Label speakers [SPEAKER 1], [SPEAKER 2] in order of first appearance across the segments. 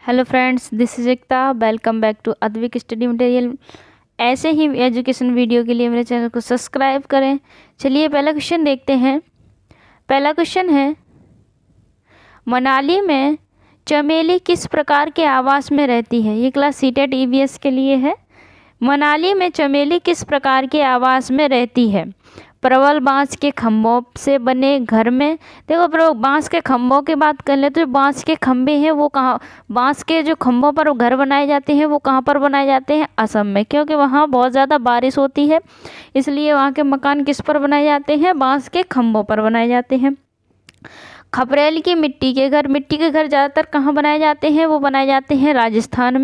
[SPEAKER 1] Hello friends, this is Ekta. Welcome back to Advik study material. ऐसे ही education video के लिए मेरे चैनल को सब्सक्राइब करें। चलिए पहला क्वेश्चन देखते हैं। पहला क्वेश्चन है, मनाली में चमेली किस प्रकार के आवास में रहती है। ये क्लास सीटेट ईवीएस के लिए है। मनाली में चमेली किस प्रकार के आवास में रहती है। प्रबल बांस के खंभों से बने घर में। देखो प्रबल बांस के खंभों की बात कर ले तो जो बांस के खंभे हैं वो कहाँ, बांस के जो खंभों पर घर बनाए जाते हैं वो कहाँ पर बनाए जाते हैं, असम में, क्योंकि वहाँ बहुत ज़्यादा बारिश होती है, इसलिए वहाँ के मकान किस पर बनाए जाते हैं, बांस के खंभों पर बनाए जाते हैं। खपरेल की मिट्टी के घर ज़्यादातर कहाँ बनाए जाते हैं, वो बनाए जाते हैं राजस्थान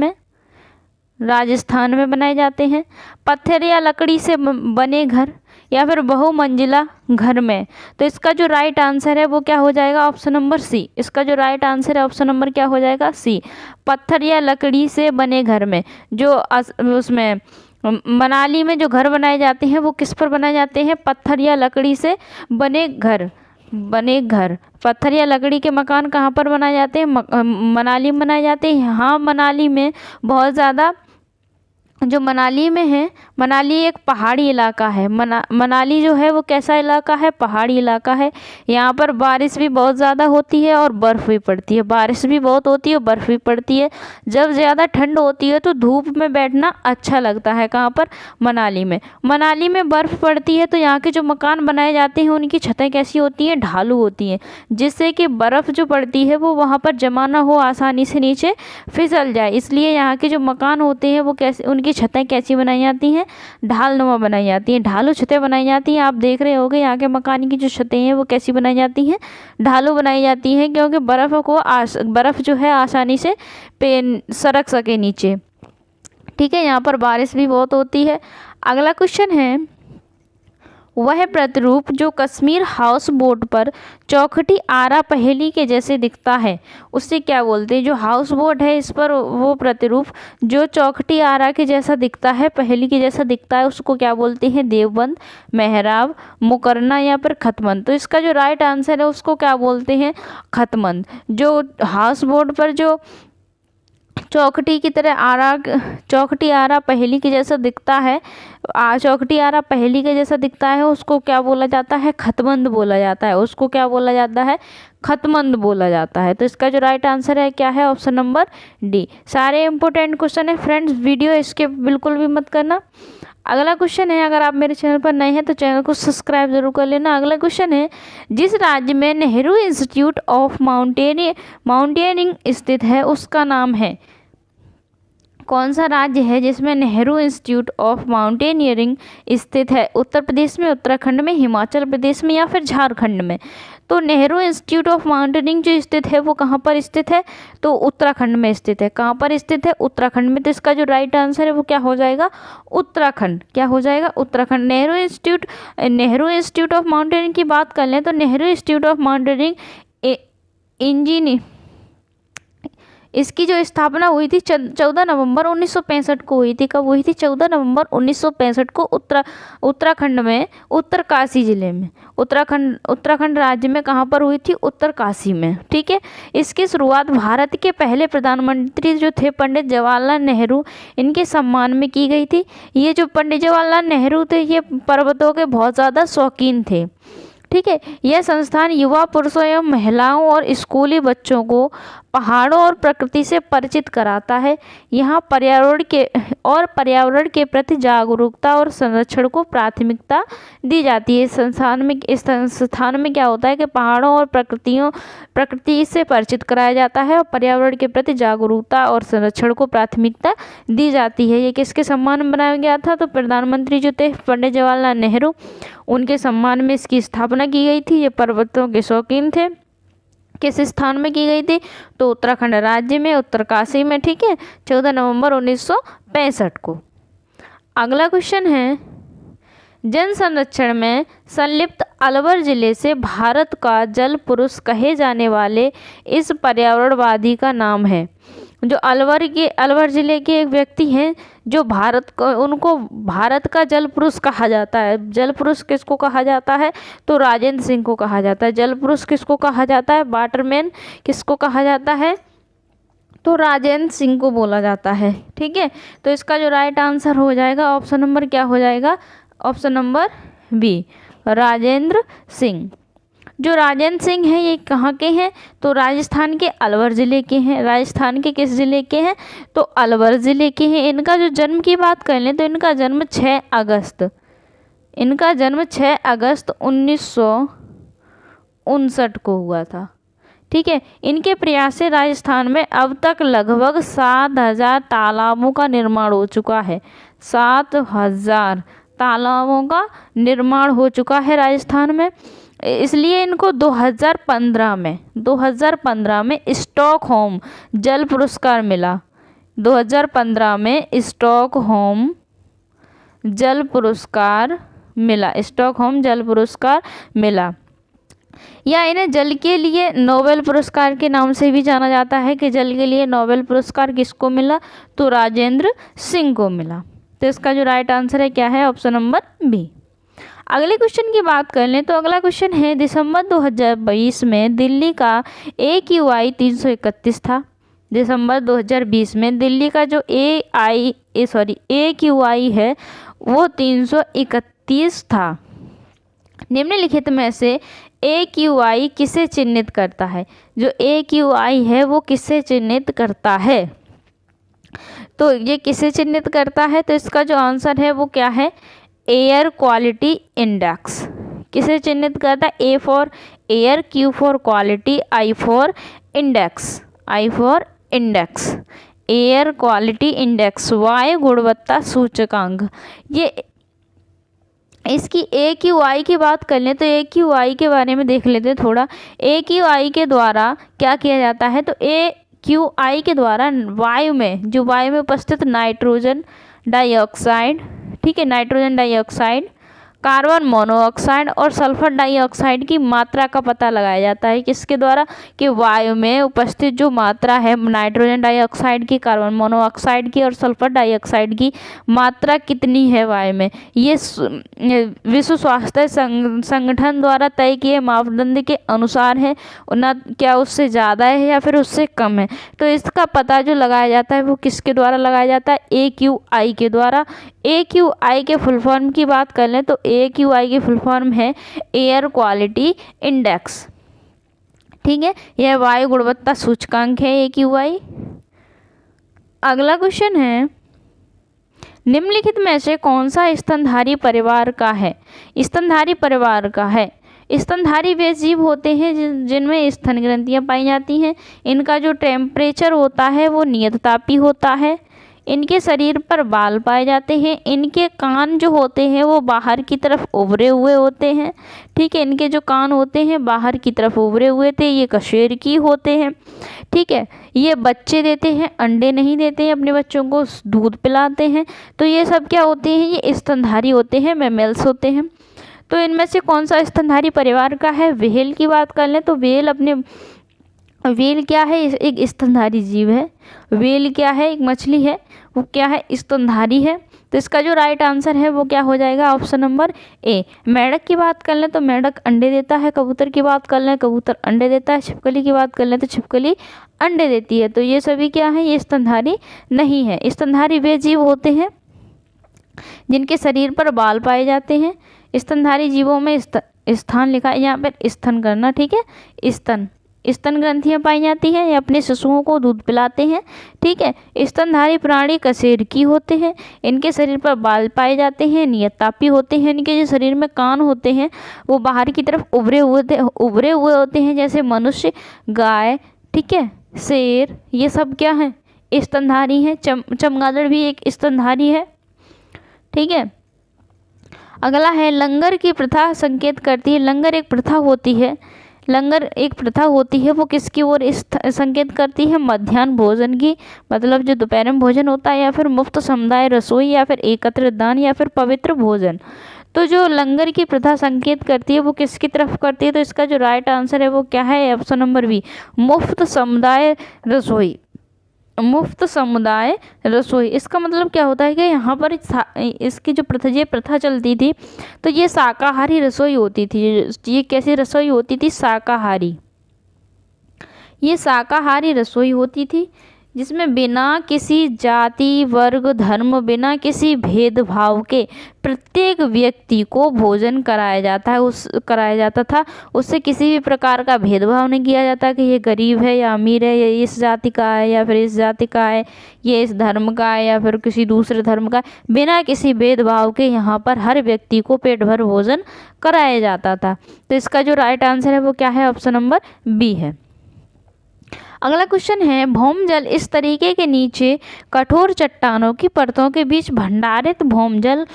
[SPEAKER 1] में बनाए जाते हैं। पत्थर या लकड़ी से बने घर या फिर बहुमंजिला घर में। तो इसका जो राइट आंसर है वो क्या हो जाएगा, ऑप्शन नंबर सी। इसका जो राइट आंसर है ऑप्शन नंबर क्या हो जाएगा, सी। पत्थर या लकड़ी से बने घर में जो उसमें मनाली में जो घर बनाए जाते हैं वो किस पर बनाए जाते हैं, पत्थर या लकड़ी से बने घर। पत्थर या लकड़ी के मकान कहाँ पर बनाए जाते हैं, मनाली में बनाए जाते हैं। यहाँ मनाली में बहुत ज़्यादा, जो मनाली में है, मनाली एक पहाड़ी इलाका है। मनाली जो है वो कैसा इलाका है, पहाड़ी इलाका है। यहाँ पर बारिश भी बहुत ज़्यादा होती है और बर्फ़ भी पड़ती है। बारिश भी बहुत होती है और बर्फ़ भी पड़ती है। जब ज़्यादा ठंड होती है तो धूप में बैठना अच्छा लगता है। कहाँ पर, मनाली में। मनाली में बर्फ़ पड़ती है तो यहाँ के जो मकान बनाए जाते हैं उनकी छतें कैसी होती हैं, ढालू होती हैं, जिससे कि बर्फ़ जो पड़ती है वो वहाँ पर जमा ना हो, आसानी से नीचे फिसल जाए। इसलिए यहाँ के जो मकान होते हैं वो कैसे, उनकी छतें कैसी बनाई जाती हैं, ढालनुमा बनाई जाती हैं, ढालू छतें बनाई जाती हैं। आप देख रहे होंगे यहाँ के मकान की जो छतें हैं वो कैसी बनाई जाती हैं, ढालू बनाई जाती हैं, क्योंकि बर्फ़ जो है आसानी से सरक सके नीचे। ठीक है, यहाँ पर बारिश भी बहुत होती है। अगला क्वेश्चन है, वह प्रतिरूप जो कश्मीर हाउस बोट पर चौखटी आरा पहेली के जैसे दिखता है उससे क्या बोलते हैं। जो हाउस बोट है इस पर वो प्रतिरूप जो चौखटी आरा के जैसा दिखता है, पहेली के जैसा दिखता है, उसको क्या बोलते हैं, देवबंद, मेहराब, मुकरना या फिर खतमंद। तो इसका जो राइट आंसर है उसको क्या बोलते हैं, खतमंद। जो हाउस बोट पर जो चौखटी आरा पहेली के जैसा दिखता है, चौखटी आरा पहेली के जैसा दिखता है, उसको क्या बोला जाता है, खतमंद बोला जाता है। उसको क्या बोला जाता है, खतमंद बोला जाता है। तो इसका जो राइट आंसर है क्या है, ऑप्शन नंबर डी। सारे इंपॉर्टेंट क्वेश्चन है फ्रेंड्स, वीडियो स्किप बिल्कुल भी मत करना। अगला क्वेश्चन है, अगर आप मेरे चैनल पर नए हैं तो चैनल को सब्सक्राइब जरूर कर लेना। अगला क्वेश्चन है, जिस राज्य में नेहरू इंस्टीट्यूट ऑफ माउंटेनियरिंग स्थित है उसका नाम है। कौन सा राज्य है जिसमें नेहरू इंस्टीट्यूट ऑफ माउंटेनियरिंग स्थित है, उत्तर प्रदेश में, उत्तराखंड में, हिमाचल प्रदेश में या फिर झारखंड में। तो नेहरू इंस्टीट्यूट ऑफ माउंटेनियरिंग जो स्थित है वो कहाँ पर स्थित है, तो उत्तराखंड में स्थित है। कहाँ पर स्थित है, उत्तराखंड में। तो इसका जो राइट आंसर है वो क्या हो जाएगा, उत्तराखंड। क्या हो जाएगा, Uttarakhand. Nehru institute of mountaineering की बात कर लें तो Nehru institute of mountaineering engineering, इसकी जो स्थापना हुई थी 14 नवंबर 1965 को हुई थी। कब हुई थी, 14 नवंबर 1965 को उत्तराखंड में, उत्तरकाशी जिले में, उत्तराखंड राज्य में कहाँ पर हुई थी, उत्तरकाशी में। ठीक है, इसकी शुरुआत भारत के पहले प्रधानमंत्री जो थे पंडित जवाहरलाल नेहरू, इनके सम्मान में की गई थी। ये जो पंडित जवाहरलाल नेहरू थे ये पर्वतों के बहुत ज़्यादा शौकीन थे। ठीक है, यह संस्थान युवा पुरुषों एवं महिलाओं और स्कूली बच्चों को पहाड़ों और प्रकृति से परिचित कराता है। यहाँ पर्यावरण के प्रति जागरूकता और संरक्षण को प्राथमिकता दी जाती है। इस संस्थान में क्या होता है कि पहाड़ों और प्रकृति से परिचित कराया जाता है और पर्यावरण के प्रति जागरूकता और संरक्षण को प्राथमिकता दी जाती है। ये किसके सम्मान में बनाया गया था, तो प्रधानमंत्री जो थे पंडित जवाहरलाल नेहरू, उनके सम्मान में इसकी स्थापना की गई थी। ये पर्वतों के शौकीन थे। किस स्थान में की गई थी, तो उत्तराखंड राज्य में, उत्तरकाशी में। ठीक है, 14 नवंबर 1965 को। अगला क्वेश्चन है, जल संरक्षण में संलिप्त अलवर जिले से भारत का जल पुरुष कहे जाने वाले इस पर्यावरणवादी का नाम है। जो अलवर जिले के एक व्यक्ति हैं जो उनको भारत का जल पुरुष कहा जाता है। जल पुरुष किसको कहा जाता है, तो राजेंद्र सिंह को कहा जाता है। जल पुरुष किसको कहा जाता है, वाटरमैन किसको कहा जाता है, तो राजेंद्र सिंह को बोला जाता है। ठीक है, तो इसका जो राइट आंसर हो जाएगा ऑप्शन नंबर क्या हो जाएगा, option number B, Rajendra Singh. जो राजेंद्र सिंह हैं ये कहाँ के हैं, तो राजस्थान के अलवर ज़िले के हैं। राजस्थान के किस ज़िले के हैं, तो अलवर ज़िले के हैं। इनका जो जन्म की बात कर लें तो इनका जन्म 6 अगस्त, इनका जन्म 6 अगस्त 1959 को हुआ था। ठीक है, इनके प्रयास से राजस्थान में अब तक लगभग 7,000 तालाबों का निर्माण हो चुका है। 7,000 तालाबों का निर्माण हो चुका है राजस्थान में। इसलिए इनको 2015 में स्टॉकहोम जल पुरस्कार मिला। 2015 में स्टॉकहोम जल पुरस्कार मिला, स्टॉकहोम जल पुरस्कार मिला। या इन्हें जल के लिए नोबेल पुरस्कार के नाम से भी जाना जाता है कि जल के लिए नोबेल पुरस्कार किसको मिला, तो राजेंद्र सिंह को मिला। तो इसका जो राइट आंसर है क्या है, ऑप्शन नंबर बी। अगले क्वेश्चन की बात कर लें तो अगला क्वेश्चन है, दिसंबर 2022 में दिल्ली का AQI 331 था। दिसंबर 2020 में दिल्ली का जो AQI है वो 331 था। निम्नलिखित में से AQI किसे चिन्हित करता है, जो AQI है वो किसे चिन्हित करता है, तो ये किसे चिन्हित करता है, तो इसका जो आंसर है वो क्या है, एयर क्वालिटी इंडेक्स। किसे चिन्हित करता है, A for air, Q for quality, I for index, I for index, air quality index, वायु गुणवत्ता सूचकांक। ये इसकी AQI की बात कर लें तो AQI के बारे में देख लेते हैं थोड़ा। AQI के द्वारा क्या किया जाता है, तो AQI के द्वारा वायु में, जो वायु में उपस्थित नाइट्रोजन डाइऑक्साइड, ठीक है, नाइट्रोजन डाइऑक्साइड, कार्बन मोनोऑक्साइड और सल्फर डाइऑक्साइड की मात्रा का पता लगाया जाता है। किसके द्वारा, कि वायु में उपस्थित जो मात्रा है नाइट्रोजन डाइऑक्साइड की, कार्बन मोनोऑक्साइड की और सल्फर डाइऑक्साइड की मात्रा कितनी है वायु में, ये विश्व स्वास्थ्य संगठन द्वारा तय किए मापदंड के अनुसार है, ना क्या उससे ज़्यादा है या फिर उससे कम है। तो इसका पता जो लगाया जाता है वो किसके द्वारा लगाया जाता है, AQI के द्वारा। AQI के फुल फॉर्म की बात कर लें तो AQI की फुल फॉर्म है एयर क्वालिटी इंडेक्स। ठीक है, यह वायु गुणवत्ता सूचकांक है AQI। अगला क्वेश्चन है, निम्नलिखित में से कौन सा स्तनधारी परिवार का है, स्तनधारी परिवार का है। स्तनधारी वे जीव होते हैं जिनमें स्तन ग्रंथियां पाई जाती हैं। इनका जो टेम्परेचर होता है वो नियततापी होता है। इनके शरीर पर बाल पाए जाते हैं। इनके कान जो होते हैं वो बाहर की तरफ उभरे हुए होते हैं। ठीक है, इनके जो कान होते हैं बाहर की तरफ उभरे हुए थे, ये कशेरुकी होते हैं। ठीक है, ये बच्चे देते हैं, अंडे नहीं देते हैं, अपने बच्चों को दूध पिलाते हैं। तो ये सब क्या होते हैं, ये स्तनधारी होते हैं, मैमल्स होते हैं। तो इनमें से कौन सा स्तनधारी परिवार का है, व्हेल की बात कर लें तो व्हेल क्या है, एक स्तनधारी जीव है। व्हेल क्या है, एक मछली है, वो क्या है, स्तनधारी है। तो इसका जो राइट आंसर है वो क्या हो जाएगा, ऑप्शन नंबर ए। मेंढक की बात कर लें तो मेंढक अंडे देता है। कबूतर की बात कर लें, कबूतर अंडे देता है। छिपकली की बात कर लें तो छिपकली अंडे देती है। तो ये सभी क्या है, ये स्तनधारी नहीं है। स्तनधारी वे जीव होते हैं जिनके शरीर पर बाल पाए जाते हैं। स्तनधारी जीवों में स्थान लिखा है यहाँ पर, स्तन करना। ठीक है, स्तन ग्रंथियां पाई जाती हैं, ये अपने शिशुओं को दूध पिलाते हैं। ठीक है, स्तनधारी प्राणी कशेरुकी होते हैं। इनके शरीर पर बाल पाए जाते हैं, नियततापी होते हैं। इनके जो शरीर में कान होते हैं वो बाहर की तरफ उभरे हुए होते हैं, जैसे मनुष्य, गाय, ठीक है, शेर, ये सब क्या है, स्तनधारी हैं। चमगादड़ भी एक स्तनधारी है। ठीक है, अगला है, लंगर की प्रथा संकेत करती है। लंगर एक प्रथा होती है, वो किसकी ओर संकेत करती है, मध्याह्न भोजन की, मतलब जो दोपहर में भोजन होता है, या फिर मुफ्त समुदाय रसोई, या फिर एकत्र दान, या फिर पवित्र भोजन। तो जो लंगर की प्रथा संकेत करती है वो किसकी तरफ करती है, तो इसका जो राइट आंसर है वो क्या है, ऑप्शन नंबर बी, मुफ्त समुदाय रसोई। मुफ्त समुदाय रसोई, इसका मतलब क्या होता है कि यहाँ पर इसकी जो प्रथा चलती थी तो ये शाकाहारी रसोई होती थी। ये कैसी रसोई होती थी, शाकाहारी, ये शाकाहारी रसोई होती थी। जिसमें बिना किसी जाति वर्ग धर्म बिना किसी भेदभाव के प्रत्येक व्यक्ति को भोजन कराया जाता था। उससे किसी भी प्रकार का भेदभाव नहीं किया जाता कि ये गरीब है या अमीर है, ये इस जाति का है या फिर इस जाति का है, ये इस धर्म का है या फिर किसी दूसरे धर्म का है। बिना किसी भेदभाव के यहाँ पर हर व्यक्ति को पेट भर भोजन कराया जाता था। तो इसका जो राइट आंसर है वो क्या है? ऑप्शन नंबर बी है। अगला क्वेश्चन है, भौमजल इस तरीके के नीचे कठोर चट्टानों की परतों के बीच भंडारित भौमजल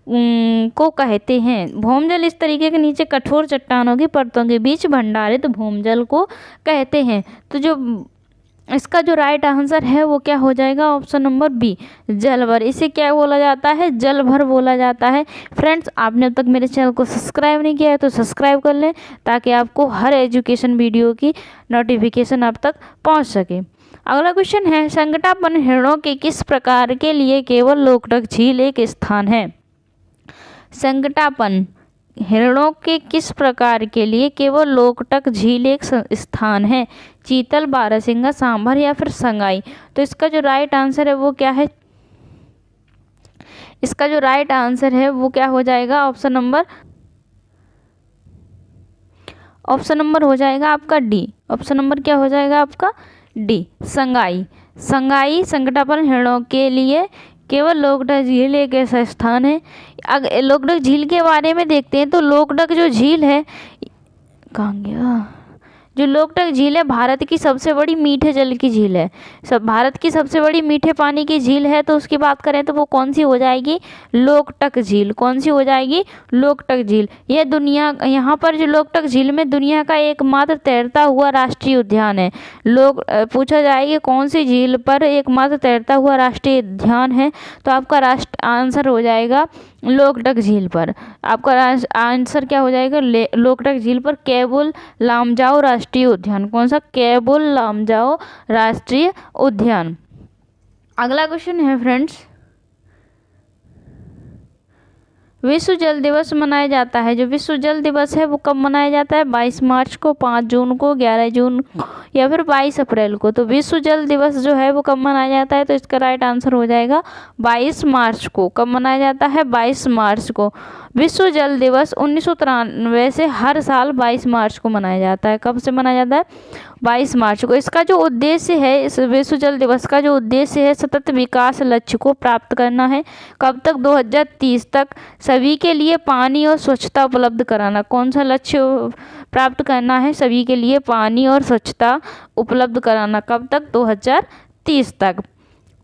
[SPEAKER 1] को कहते हैं। भौमजल इस तरीके के नीचे कठोर चट्टानों की परतों के बीच भंडारित भौमजल को कहते हैं। तो जो इसका जो राइट आंसर है वो क्या हो जाएगा? ऑप्शन नंबर बी, जलभर। इसे क्या बोला जाता है? जलभर बोला जाता है। फ्रेंड्स, आपने अब तक मेरे चैनल को सब्सक्राइब नहीं किया है तो सब्सक्राइब कर लें ताकि आपको हर एजुकेशन वीडियो की नोटिफिकेशन आप तक पहुंच सके। अगला क्वेश्चन है, संकटापन हिरणों के किस प्रकार के लिए केवल लोकटक झील एक स्थान है? संकटापन हिरणों के किस प्रकार के लिए केवल लोकटक झील एक स्थान है? चीतल, बारहसिंगा, सांभर या फिर संगाई? तो इसका जो राइट आंसर है वो क्या है? इसका जो राइट आंसर है वो क्या हो जाएगा? ऑप्शन नंबर हो जाएगा आपका डी। ऑप्शन नंबर क्या हो जाएगा आपका? डी, संगाई। संगाई संकटापन हिरणों के लिए केवल लोकटक झील एक ऐसा स्थान है। अगर लोकटक झील के बारे में देखते हैं तो लोकटक जो झील है, कहाँ गया? जो लोकटक झील है भारत की सबसे बड़ी मीठे जल की झील है। भारत की सबसे बड़ी मीठे पानी की झील है। तो उसकी बात करें तो वो कौन सी हो जाएगी? लोकटक झील। कौन सी हो जाएगी? लोकटक झील। यह यहाँ पर जो लोकटक झील में दुनिया का एकमात्र तैरता हुआ राष्ट्रीय उद्यान है। पूछा जाएगा कौन सी झील पर एकमात्र तैरता हुआ राष्ट्रीय उद्यान है, तो आपका आंसर हो जाएगा लोकटक झील पर। आपका आंसर क्या हो जाएगा? लोकटक झील पर कैबुल लामजाओ राष्ट्रीय उद्यान। कौन सा? कैबुल लामजाओ राष्ट्रीय उद्यान। अगला क्वेश्चन है फ्रेंड्स, विश्व जल दिवस मनाया जाता है। जो विश्व जल दिवस है वो कब मनाया जाता है? 22 मार्च को, 5 जून को, 11 जून को या फिर 22 अप्रैल को। तो विश्व जल दिवस जो है वो कब मनाया जाता है? तो इसका राइट आंसर हो जाएगा 22 मार्च को। कब मनाया जाता है? 22 मार्च को। विश्व जल दिवस 1993 से हर साल 22 मार्च को मनाया जाता है। कब से मनाया जाता है? 22 मार्च को। इसका जो उद्देश्य है, इस विश्व जल दिवस का जो उद्देश्य है, सतत विकास लक्ष्य को प्राप्त करना है। कब तक? 2030 तक सभी के लिए पानी और स्वच्छता उपलब्ध कराना। कौन सा लक्ष्य प्राप्त करना है? सभी के लिए पानी और स्वच्छता उपलब्ध कराना। कब तक? 2030 तक।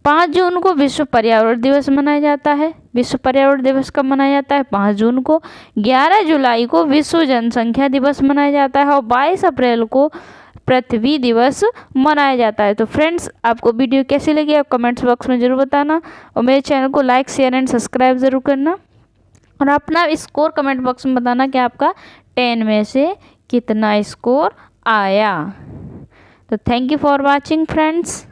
[SPEAKER 1] 5 जून को विश्व पर्यावरण दिवस मनाया जाता है। विश्व पर्यावरण दिवस कब मनाया जाता है? 5 जून को। 11 जुलाई को विश्व जनसंख्या दिवस मनाया जाता है और 22 अप्रैल को पृथ्वी दिवस मनाया जाता है। तो फ्रेंड्स, आपको वीडियो कैसी लगी आप कमेंट्स बॉक्स में ज़रूर बताना और मेरे चैनल को लाइक शेयर एंड सब्सक्राइब ज़रूर करना और अपना स्कोर कमेंट बॉक्स में बताना कि आपका 10 में से कितना स्कोर आया। तो thank you for watching friends.